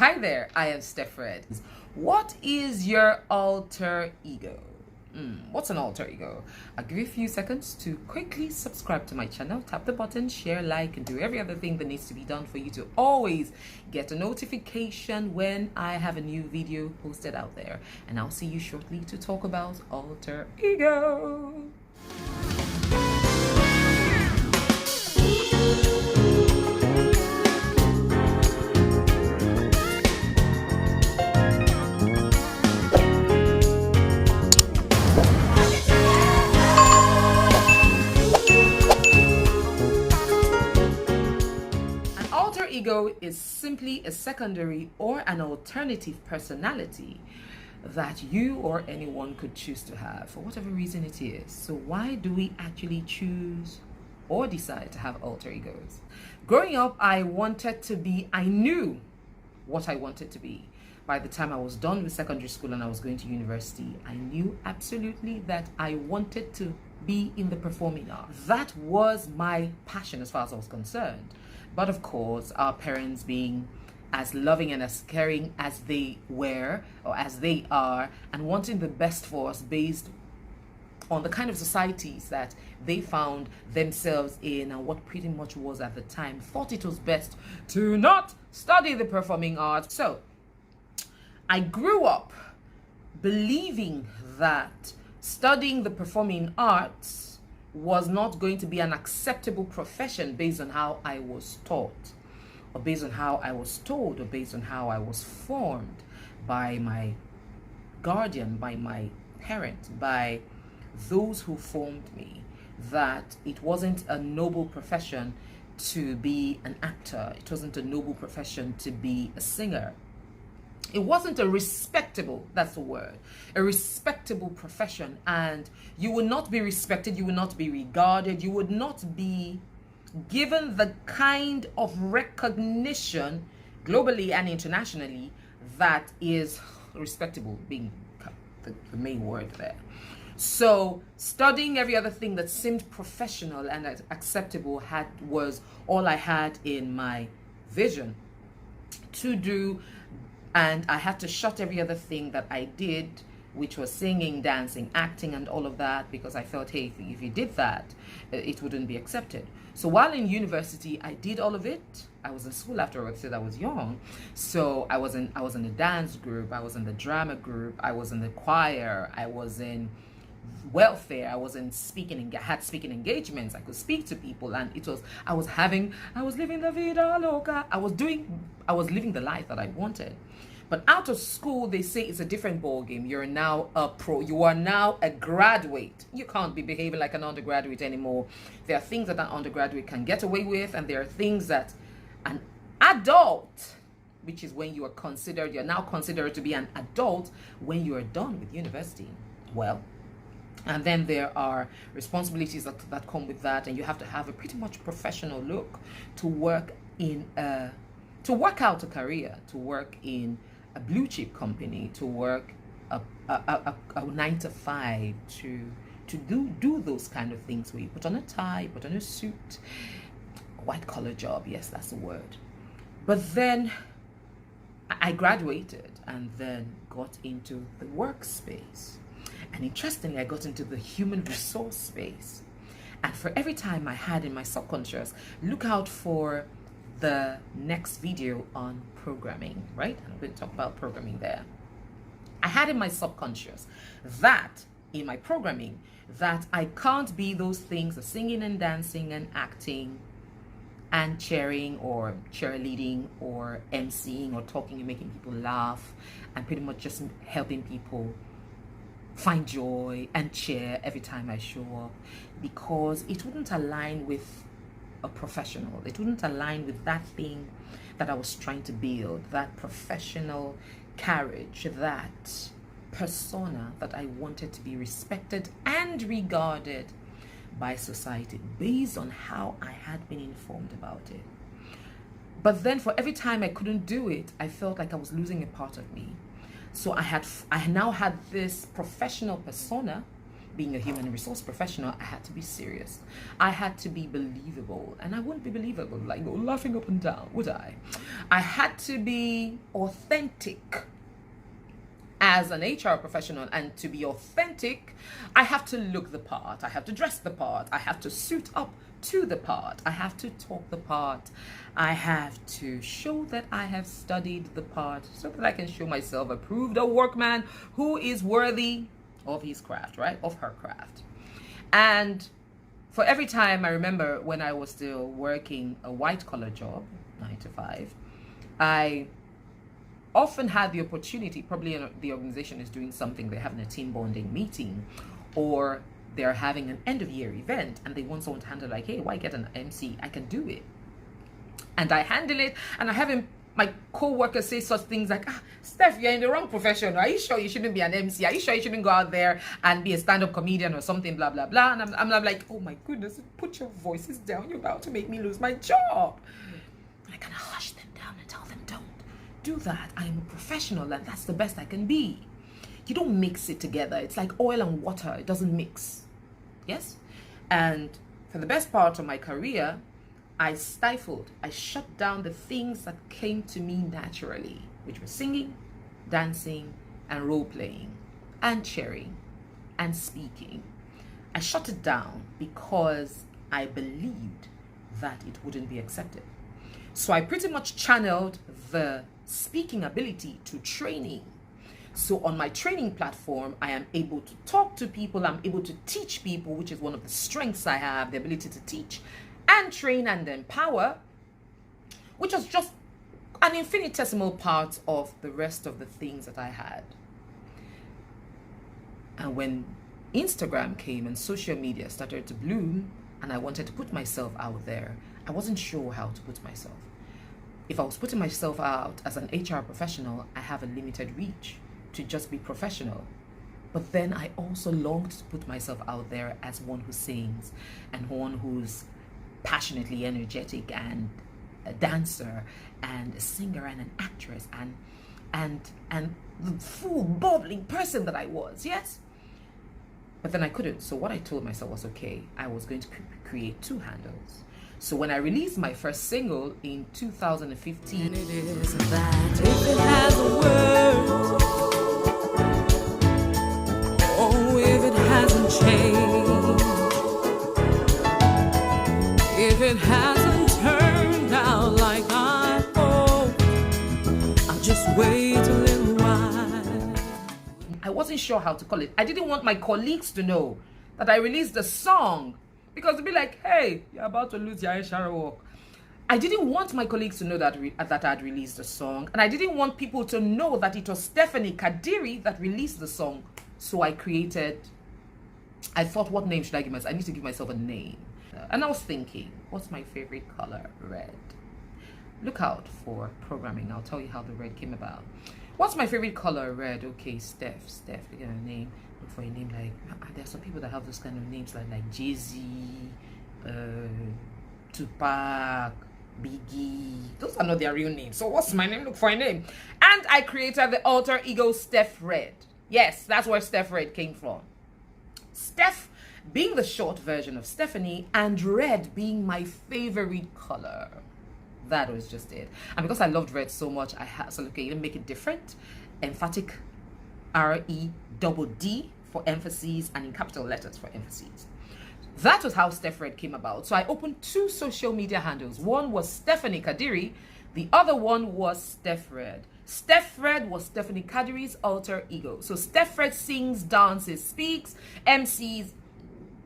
Hi there, I am Steffred. What is your alter ego? What's an alter ego? I'll give you a few seconds to quickly subscribe to my channel, tap the button, share, like, and do every other thing that needs to be done for you to always get a notification when I have a new video posted out there. And I'll see you shortly to talk about alter ego. Alter ego is simply a secondary or an alternative personality that you or anyone could choose to have for whatever reason it is. So why do we actually choose or decide to have alter egos? Growing up, I knew what I wanted to be. By the time I was done with secondary school and I was going to university, I knew absolutely that I wanted to be in the performing arts. That was my passion as far as I was concerned. But of course, our parents being as loving and as caring as they were or as they are, and wanting the best for us based on the kind of societies that they found themselves in and what pretty much was at the time, thought it was best to not study the performing arts. So I grew up believing that studying the performing arts was not going to be an acceptable profession based on how I was taught, or based on how I was told, or based on how I was formed by my guardian, by my parents, by those who formed me, that it wasn't a noble profession to be an actor. It wasn't a noble profession to be a singer. It wasn't a respectable, that's the word, a respectable profession. And you would not be respected, you would not be regarded, you would not be given the kind of recognition globally and internationally that is respectable, being the main word there. So studying every other thing that seemed professional and acceptable was all I had in my vision to do. And I had to shut every other thing that I did, which was singing, dancing, acting, and all of that, because I felt, hey, if you did that, it wouldn't be accepted. So while in university, I did all of it. I was in school afterwards, so I was young. So I was in a dance group, I was in the drama group, I was in the choir, I was in welfare, I was had speaking engagements. I could speak to people, and I was living la vida loca. I was living the life that I wanted. But out of school, they say it's a different ball game. You're now a pro. You are now a graduate. You can't be behaving like an undergraduate anymore. There are things that an undergraduate can get away with, and there are things that an adult, which is when you're now considered to be an adult when you are done with university. Well, and then there are responsibilities that come with that, and you have to have a pretty much professional look to work out a career, to work in a blue chip company, to work a 9 to 5, to do those kind of things where you put on a tie, put on a suit, a white collar job. Yes, that's the word. But then I graduated and then got into the workspace. And interestingly, I got into the human resource space. And for every time I had in my subconscious, look out for the next video on programming, right? I'm going to talk about programming there. I had in my subconscious that in my programming that I can't be those things, the singing and dancing and acting and cheering or cheerleading or emceeing or talking and making people laugh and pretty much just helping people find joy and cheer every time I show up, because it wouldn't align with a professional. It wouldn't align with that thing that I was trying to build, that professional carriage, that persona that I wanted to be respected and regarded by society based on how I had been informed about it. But then for every time I couldn't do it, I felt like I was losing a part of me. So I now had this professional persona being a human resource professional, I had to be serious. I had to be believable. And I wouldn't be believable, like laughing up and down, would I? I had to be authentic as an HR professional. And to be authentic, I have to look the part. I have to dress the part. I have to suit up to the part. I have to talk the part. I have to show that I have studied the part so that I can show myself approved, a workman who is worthy of his craft, right? Of her craft. And for every time, I remember when I was still working a white collar job, 9 to 5, I often had the opportunity, probably the organization is doing something, they're having a team bonding meeting, or they're having an end of year event and they want someone to handle, like, hey, why get an MC? I can do it. And I handle it, and I have my co-workers say such things like, Steph, you're in the wrong profession. Are you sure you shouldn't be an MC? Are you sure you shouldn't go out there and be a stand-up comedian or something, blah, blah, blah. And I'm like, oh my goodness, put your voices down. You're about to make me lose my job. And I kind of hush them down and tell them, don't do that. I am a professional and that's the best I can be. You don't mix it together. It's like oil and water. It doesn't mix. Yes? And for the best part of my career, I stifled, I shut down the things that came to me naturally, which were singing, dancing, and role-playing, and cheering, and speaking. I shut it down because I believed that it wouldn't be accepted. So I pretty much channeled the speaking ability to training. So on my training platform, I am able to talk to people, I'm able to teach people, which is one of the strengths I have, the ability to teach and train and empower, which was just an infinitesimal part of the rest of the things that I had. And when Instagram came and social media started to bloom and I wanted to put myself out there, I wasn't sure how to put myself. If I was putting myself out as an HR professional, I have a limited reach to just be professional. But then I also longed to put myself out there as one who sings and one who's passionately energetic and a dancer and a singer and an actress and the full bubbling person that I was, yes? But then I couldn't. So what I told myself was, okay, I was going to create 2 handles. So when I released my first single in 2015, and it is that if it has a word, oh, if it hasn't changed, if it hasn't turned out like I hoped, I'll just wait a little while. I wasn't sure how to call it. I didn't want my colleagues to know that I released a song, because they'd be like, hey, you're about to lose your HR work. I didn't want my colleagues to know that that I'd released a song, and I didn't want people to know that it was Stephanie Kadiri that released the song. So I thought, what name should I give myself? I need to give myself a name. And I was thinking, what's my favorite color? Red. Look out for programming. I'll tell you how the red came about. What's my favorite color? Red. Okay, Steph, you get a name. Look for a name like, there's some people that have those kind of names like Jay-Z, Tupac, Biggie. Those are not their real names. So what's my name? Look for a name. And I created the alter ego Steph Red. Yes, that's where Steph Red came from. Steph being the short version of Stephanie, and red being my favorite color. That was just it. And because I loved red so much, I had to okay, make it different. Emphatic REDD for emphasis, and in capital letters for emphasis. That was how Steph Red came about. So I opened 2 social media handles. One was Stephanie Kadiri, the other one was Steph Red. Steph Red was Stephanie Kadiri's alter ego. So Steph Red sings, dances, speaks, MCs,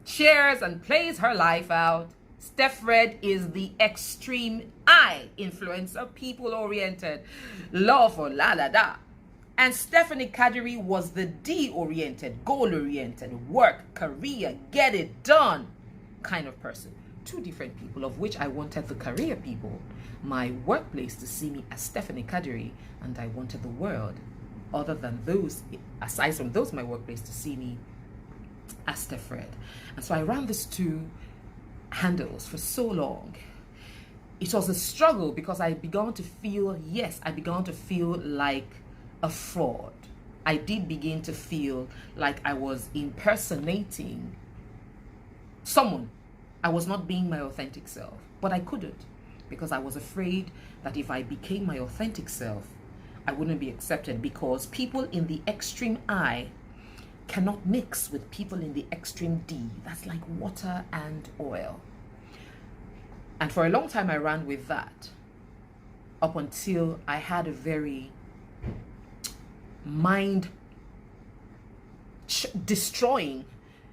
cheers, and plays her life out. Steph Red is the extreme I influencer, people-oriented, love for la-la-da. And Stephanie Kadiri was the D-oriented, goal-oriented, work, career, get it done kind of person. 2 different people, of which I wanted the career people, my workplace, to see me as Stephanie Kadiri, and I wanted the world, other than those, aside from those, my workplace, to see me as Steph Red. And so I ran these 2 handles for so long. It was a struggle because I began to feel like a fraud. I did begin to feel like I was impersonating someone. I was not being my authentic self, but I couldn't, because I was afraid that if I became my authentic self, I wouldn't be accepted, because people in the extreme I cannot mix with people in the extreme D. That's like water and oil. And for a long time I ran with that, up until I had a very mind destroying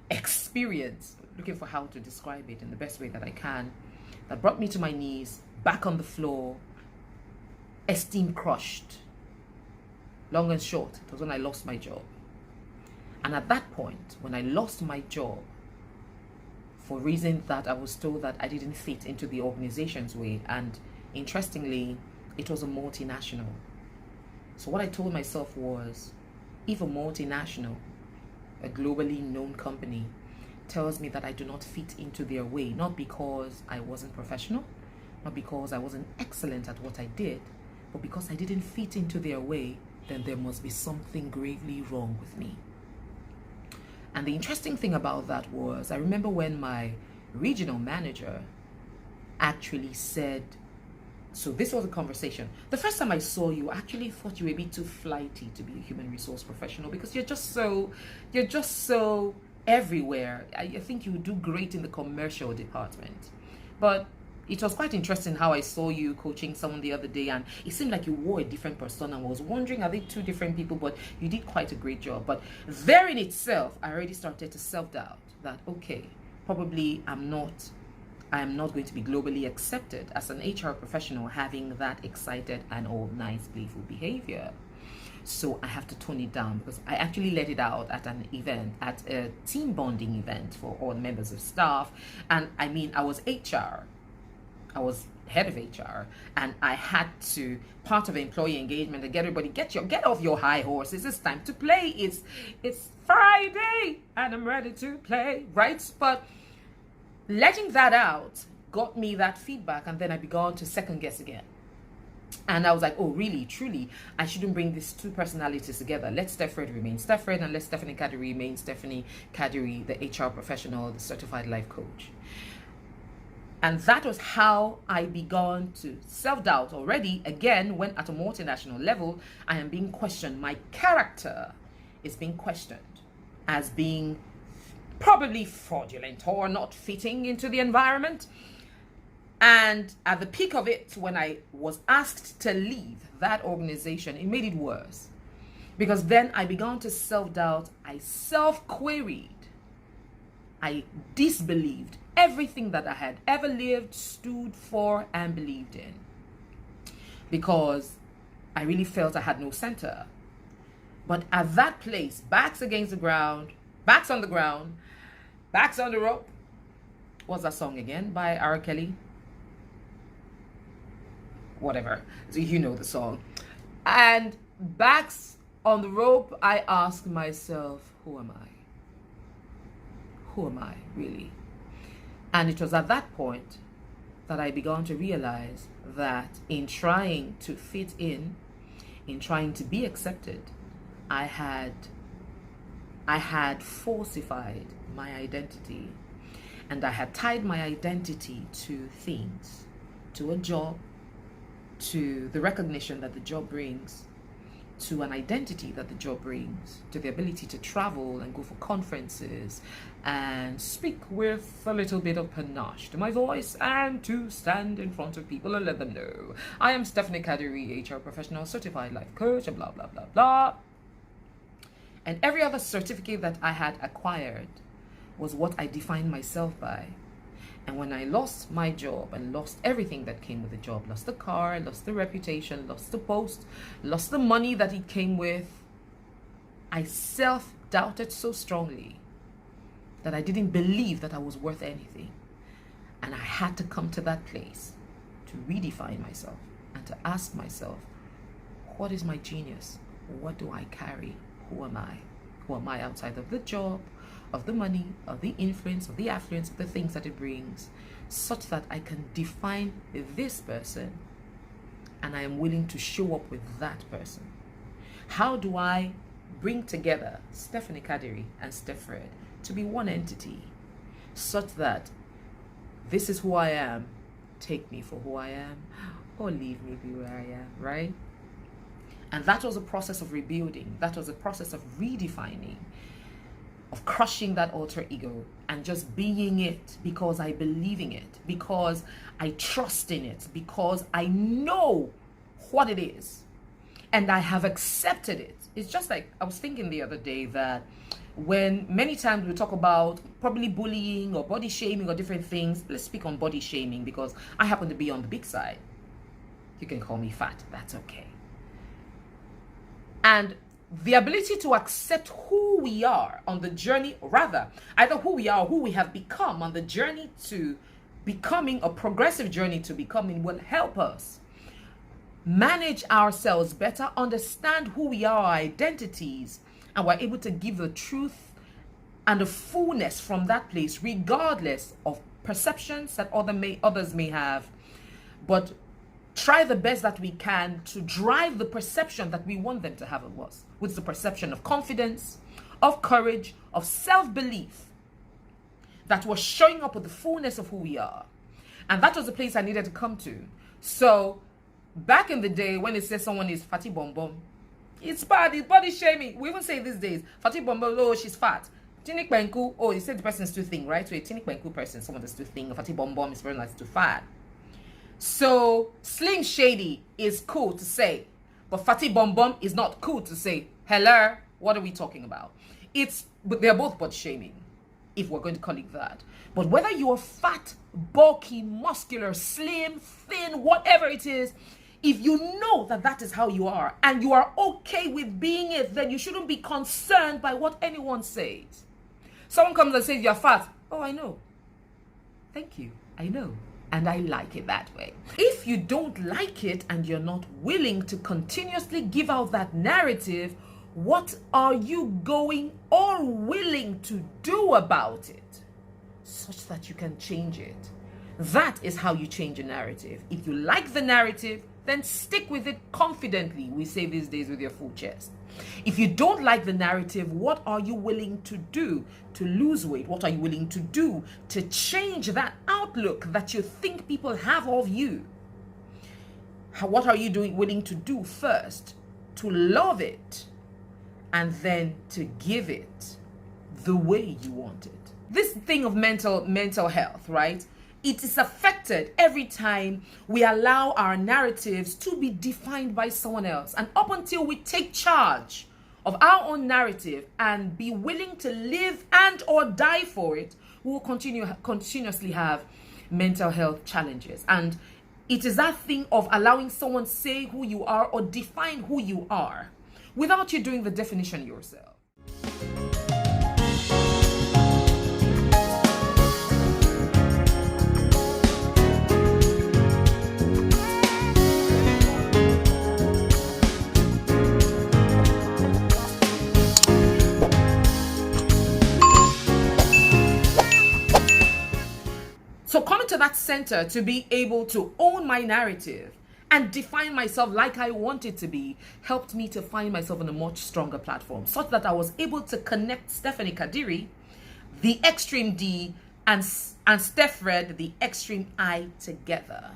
experience, looking for how to describe it in the best way that I can, that brought me to my knees, back on the floor, esteem crushed. Long and short, it was when I lost my job. And at that point, when I lost my job, for reasons that I was told that I didn't fit into the organization's way, and interestingly, it was a multinational. So what I told myself was, if a multinational, a globally known company, tells me that I do not fit into their way, not because I wasn't professional, not because I wasn't excellent at what I did, but because I didn't fit into their way, then there must be something gravely wrong with me. And the interesting thing about that was, I remember when my regional manager actually said, so this was a conversation. The first time I saw you, I actually thought you were a bit too flighty to be a human resource professional, because you're just so everywhere. I think you would do great in the commercial department. But it was quite interesting how I saw you coaching someone the other day, and it seemed like you wore a different persona. I was wondering, are they two different people? But you did quite a great job. But there in itself, I already started to self-doubt that, okay, probably I am not going to be globally accepted as an HR professional having that excited and all nice, playful behavior. So I have to tone it down, because I actually let it out at an event, at a team bonding event for all members of staff. And I mean, I was HR. I was head of HR, and I had to, part of employee engagement, to get everybody, get off your high horses. It's time to play. It's Friday and I'm ready to play, right? But letting that out got me that feedback, and then I began to second guess again. And I was like, oh, really, truly, I shouldn't bring these two personalities together. Let Steffred remain Steffred, and let Stephanie Kadiri remain Stephanie Kadiri, the HR professional, the certified life coach. And that was how I began to self-doubt already. Again, when at a multinational level, I am being questioned. My character is being questioned as being probably fraudulent or not fitting into the environment. And at the peak of it, when I was asked to leave that organization, it made it worse. Because then I began to self-doubt. I self-queried. I disbelieved everything that I had ever lived, stood for, and believed in. Because I really felt I had no center. But at that place, backs against the ground, backs on the ground, backs on the rope. What's that song again by R. Kelly? Whatever. So you know the song. And backs on the rope, I ask myself, who am I? Who am I, really? And it was at that point that I began to realize that in trying to fit in trying to be accepted, I had falsified my identity. And I had tied my identity to things, to a job, to the recognition that the job brings, to an identity that the job brings, to the ability to travel and go for conferences and speak with a little bit of panache to my voice, and to stand in front of people and let them know I am Stephanie Kadiri, HR professional, certified life coach, and blah, blah, blah, blah. And every other certificate that I had acquired was what I defined myself by. And when I lost my job and lost everything that came with the job, lost the car, lost the reputation, lost the post, lost the money that it came with, I self-doubted so strongly that I didn't believe that I was worth anything. And I had to come to that place to redefine myself and to ask myself, what is my genius? What do I carry? Who am I? Who am I outside of the job, of the money, of the influence, of the affluence, of the things that it brings, such that I can define this person and I am willing to show up with that person? How do I bring together Stephanie Kadiri and Steffred to be one entity, such that this is who I am, take me for who I am, or leave me be where I am, right? And that was a process of rebuilding. That was a process of redefining, of crushing that alter ego and just being it because I believe in it, because I trust in it, because I know what it is and I have accepted it. It's just like I was thinking the other day that when many times we talk about probably bullying or body shaming or different things, let's speak on body shaming because I happen to be on the big side. You can call me fat, that's okay. And the ability to accept who we are on the journey, or rather, either who we are or who we have become on the journey to becoming, a progressive journey to becoming, will help us manage ourselves better, understand who we are, our identities, and we're able to give the truth and the fullness from that place, regardless of perceptions that others may have. But try the best that we can to drive the perception that we want them to have of us, which is the perception of confidence, of courage, of self-belief, that we're showing up with the fullness of who we are. And that was the place I needed to come to. So back in the day, when it says someone is fatty bom bom, it's bad, it's body shaming. We even say these days, fatty bom bom, oh, she's fat. Tinik penku, oh, you said the person is too thin, right? So a tinik penku person, someone that's too thin, a fatty bom bom is very nice, too fat. So slim shady is cool to say, but fatty bom bom is not cool to say. Hello, what are we talking about? But they're both body shaming, if we're going to call it that. But whether you're fat, bulky, muscular, slim, thin, whatever it is, if you know that that is how you are and you are okay with being it, then you shouldn't be concerned by what anyone says. Someone comes and says you're fat. Oh, I know. Thank you. I know. And I like it that way. If you don't like it and you're not willing to continuously give out that narrative, what are you going or willing to do about it such that you can change it? That is how you change a narrative. If you like the narrative, then stick with it confidently. We say these days with your full chest. If you don't like the narrative, what are you willing to do to lose weight? What are you willing to do to change that outlook that you think people have of you? What are you willing to do first to love it and then to give it the way you want it? This thing of mental health, right? It is affected every time we allow our narratives to be defined by someone else. And up until we take charge of our own narrative and be willing to live and or die for it, we will continuously have mental health challenges. And it is that thing of allowing someone say who you are or define who you are without you doing the definition yourself. So coming to that center to be able to own my narrative and define myself like I want it to be helped me to find myself on a much stronger platform, such that I was able to connect Stephanie Kadiri, the extreme D, and Steffred, the extreme I, together.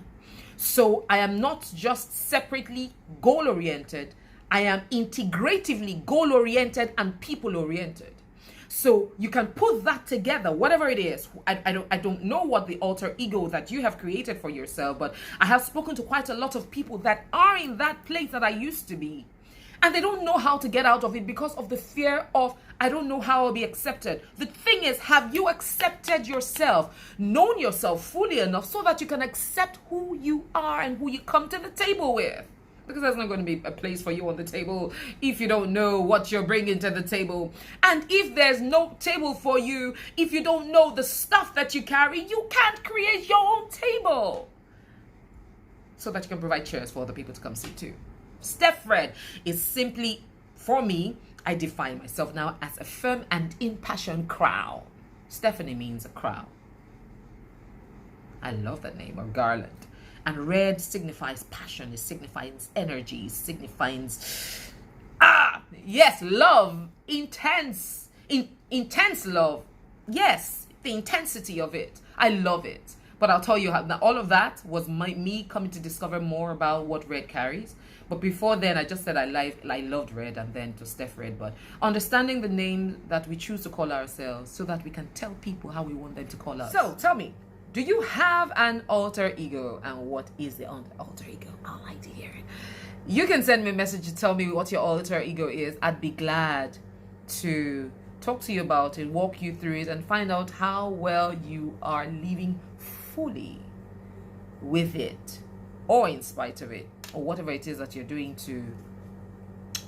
So I am not just separately goal-oriented, I am integratively goal-oriented and people-oriented. So you can put that together, whatever it is. I don't know what the alter ego that you have created for yourself, but I have spoken to quite a lot of people that are in that place that I used to be. And they don't know how to get out of it because of the fear of, I don't know how I'll be accepted. The thing is, have you accepted yourself, known yourself fully enough so that you can accept who you are and who you come to the table with? Because there's not going to be a place for you on the table if you don't know what you're bringing to the table. And if there's no table for you, if you don't know the stuff that you carry, you can't create your own table so that you can provide chairs for other people to come sit too. Steffred is simply, for me, I define myself now as a firm and impassioned crown. Stephanie means a crown. I love that name, or garland. And red signifies passion, it signifies energy, it signifies Yes, love, intense love. Yes, the intensity of it. I love it. But I'll tell you how, now all of that was me coming to discover more about what red carries. But before then, I just said I loved red, and then to Steph Red. But understanding the name that we choose to call ourselves so that we can tell people how we want them to call us. So tell me, do you have an alter ego, and what is the alter ego? I'd like to hear it. You can send me a message to tell me what your alter ego is. I'd be glad to talk to you about it, walk you through it, and find out how well you are living fully with it, or in spite of it, or whatever it is that you're doing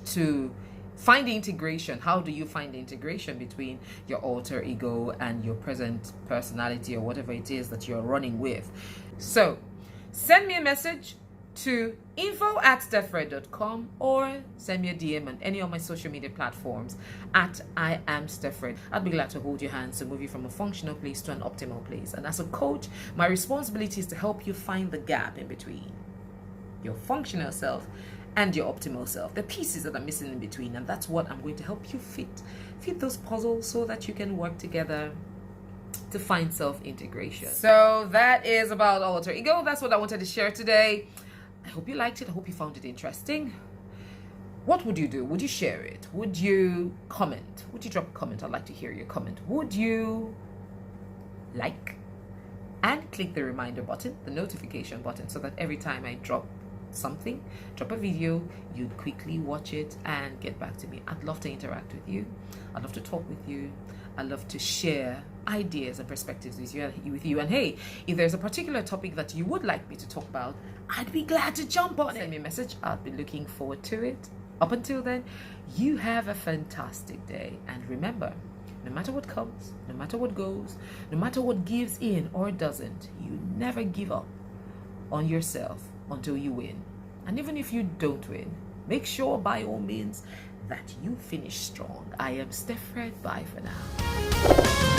to find the integration. How do you find the integration between your alter ego and your present personality, or whatever it is that you're running with? So send me a message to info@stephred.com, or send me a DM on any of my social media platforms at I am Stephred. I'd be glad to hold your hands to move you from a functional place to an optimal place. And as a coach, my responsibility is to help you find the gap in between your functional self and your optimal self, the pieces that are missing in between. And that's what I'm going to help you fit those puzzles so that you can work together to find self-integration. So that is about alter ego. That's what I wanted to share today. I hope you liked it. I hope you found it interesting. What would you do? Would you share it? Would you comment? Would you drop a comment? I'd like to hear your comment. Would you like and click the reminder button, the notification button, so that every time I drop something, drop a video, you'd quickly watch it and get back to me. I'd love to interact with you. I'd love to talk with you. I'd love to share ideas and perspectives with you. And hey, if there's a particular topic that you would like me to talk about, I'd be glad to jump on it. Send me a message. I'll be looking forward to it. Up until then, you have a fantastic day. And remember, no matter what comes, no matter what goes, no matter what gives in or doesn't, you never give up on yourself until you win. And even if you don't win, make sure by all means that you finish strong. I am Steph Red. Bye for now.